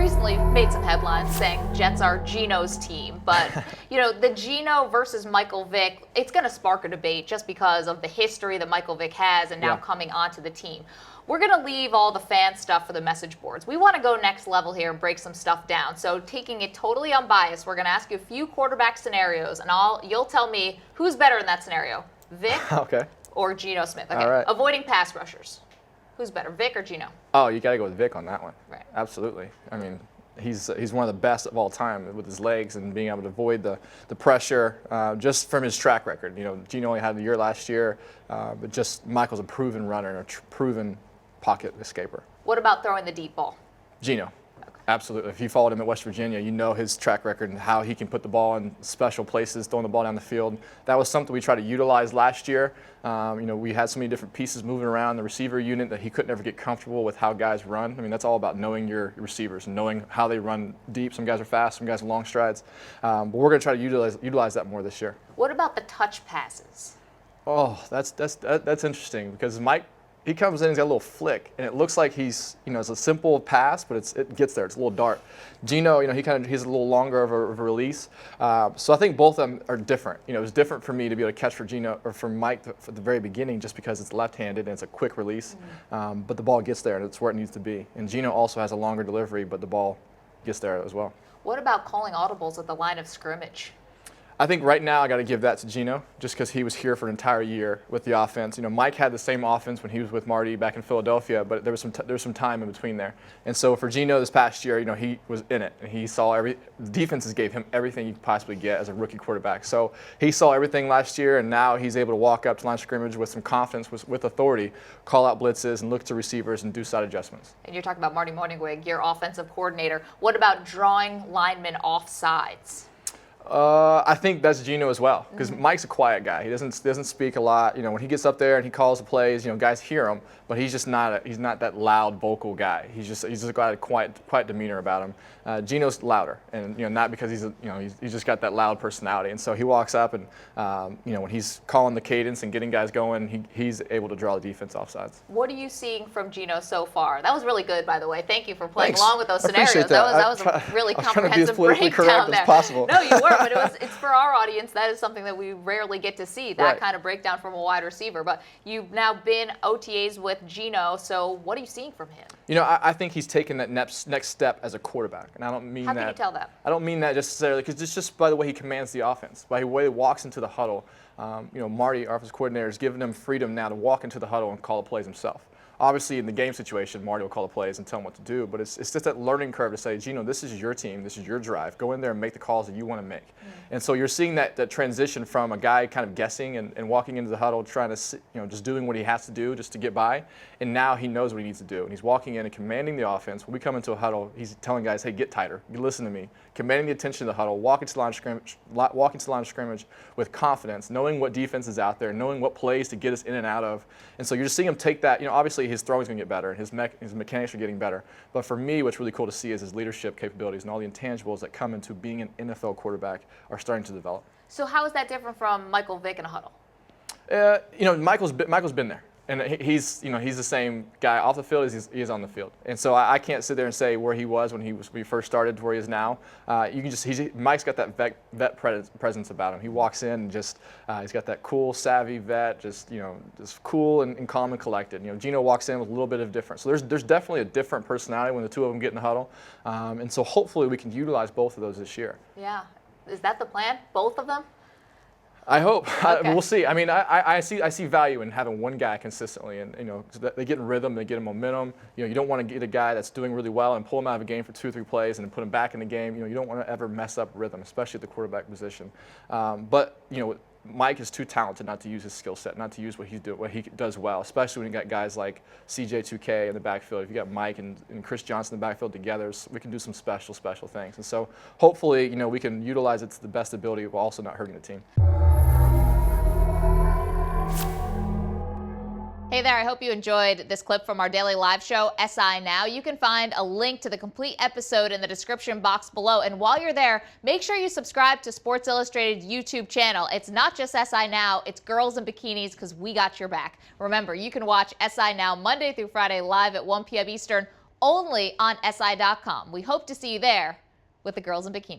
recently made some headlines saying Jets are Geno's team, but the Geno versus Michael Vick, it's going to spark a debate just because of the history that Michael Vick has and now coming onto the team. We're going to leave all the fan stuff for the message boards. We want to go next level here and break some stuff down. So taking it totally unbiased, we're going to ask you a few quarterback scenarios, and you'll tell me who's better in that scenario, Vick or Geno Smith. Okay. All right. Avoiding pass rushers. Who's better, Vick or Geno? Oh, you got to go with Vick on that one. Right. Absolutely. I mean, he's one of the best of all time with his legs and being able to avoid the pressure just from his track record. Geno only had a year last year, but just Michael's a proven runner and a proven pocket escaper. What about throwing the deep ball? Geno. Okay. Absolutely. If you followed him at West Virginia, you know his track record and how he can put the ball in special places, throwing the ball down the field. That was something we tried to utilize last year. We had so many different pieces moving around the receiver unit that he couldn't ever get comfortable with how guys run. I mean, that's all about knowing your receivers and knowing how they run deep. Some guys are fast, some guys are long strides. But we're going to try to utilize that more this year. What about the touch passes? Oh, that's interesting because Mike, he comes in, he's got a little flick, and it looks like it's a simple pass, but it gets there. It's a little dart. Geno, he's a little longer of a release. So I think both of them are different. It was different for me to be able to catch for Geno or for Mike at the very beginning just because it's left-handed and it's a quick release. But the ball gets there, and it's where it needs to be. And Geno also has a longer delivery, but the ball gets there as well. What about calling audibles at the line of scrimmage? I think right now I got to give that to Geno just because he was here for an entire year with the offense. Mike had the same offense when he was with Marty back in Philadelphia, but there was some time in between there. And so for Geno this past year, he was in it, and he saw the defenses gave him everything you could possibly get as a rookie quarterback. So he saw everything last year, and now he's able to walk up to line of scrimmage with some confidence, with authority, call out blitzes, and look to receivers and do side adjustments. And you're talking about Marty Morningwig, your offensive coordinator. What about drawing linemen off sides? I think that's Geno as well, because Mike's a quiet guy. He doesn't speak a lot. When he gets up there and he calls the plays, guys hear him, but he's just not that loud vocal guy. He's just got a quiet demeanor about him. Geno's louder, and not because he's just got that loud personality. And so he walks up and when he's calling the cadence and getting guys going, he's able to draw the defense off sides. What are you seeing from Geno so far? That was really good, by the way. Thank you for playing Thanks. along with those I appreciate scenarios. that. That was a really comprehensive politically breakdown correct there. as possible. No, you were, but it's for our audience. That is something that we rarely get to see, that Right. kind of breakdown from a wide receiver. But you've now been OTAs with Geno, so what are you seeing from him? I think he's taken that next step as a quarterback, and I don't mean that. How can you tell that? I don't mean that necessarily because it's just by the way he commands the offense, by the way he walks into the huddle. Marty, our offensive coordinator, has given him freedom now to walk into the huddle and call the plays himself. Obviously, in the game situation, Marty will call the plays and tell him what to do, but it's just that learning curve to say, Geno, this is your team, this is your drive. Go in there and make the calls that you want to make. And so you're seeing that transition from a guy kind of guessing and walking into the huddle, trying to, just doing what he has to do just to get by, and now he knows what he needs to do. And he's walking in and commanding the offense. When we come into a huddle, he's telling guys, hey, get tighter, you listen to me, commanding the attention of the huddle, walking to the line of scrimmage with confidence, knowing what defense is out there, knowing what plays to get us in and out of. And so you're just seeing him take that, obviously his throwing is going to get better, and his mechanics are getting better. But for me, what's really cool to see is his leadership capabilities and all the intangibles that come into being an NFL quarterback are starting to develop. So how is that different from Michael Vick in a huddle? Michael's been there. And he's the same guy off the field as he is on the field. And so I can't sit there and say where he was when he first started to where he is now. You can just Mike's got that vet presence about him. He walks in and just he's got that cool, savvy vet, just cool and calm and collected. Geno walks in with a little bit of difference. So there's definitely a different personality when the two of them get in the huddle. And so hopefully we can utilize both of those this year. Yeah, is that the plan? Both of them? I hope. Okay. We'll see. I mean, I see value in having one guy consistently, and so they get in rhythm, they get in momentum. You don't want to get a guy that's doing really well and pull him out of a game for 2 or 3 plays and then put him back in the game. You don't want to ever mess up rhythm, especially at the quarterback position. But Mike is too talented not to use his skill set, not to use what he does well, especially when you got guys like CJ2K in the backfield. If you got Mike and Chris Johnson in the backfield together, we can do some special things. And so hopefully, we can utilize it to the best ability while also not hurting the team. Hey there, I hope you enjoyed this clip from our daily live show, SI Now. You can find a link to the complete episode in the description box below. And while you're there, make sure you subscribe to Sports Illustrated's YouTube channel. It's not just SI Now, it's Girls in Bikinis, because we got your back. Remember, you can watch SI Now Monday through Friday live at 1 p.m. Eastern only on SI.com. We hope to see you there with the girls in bikini.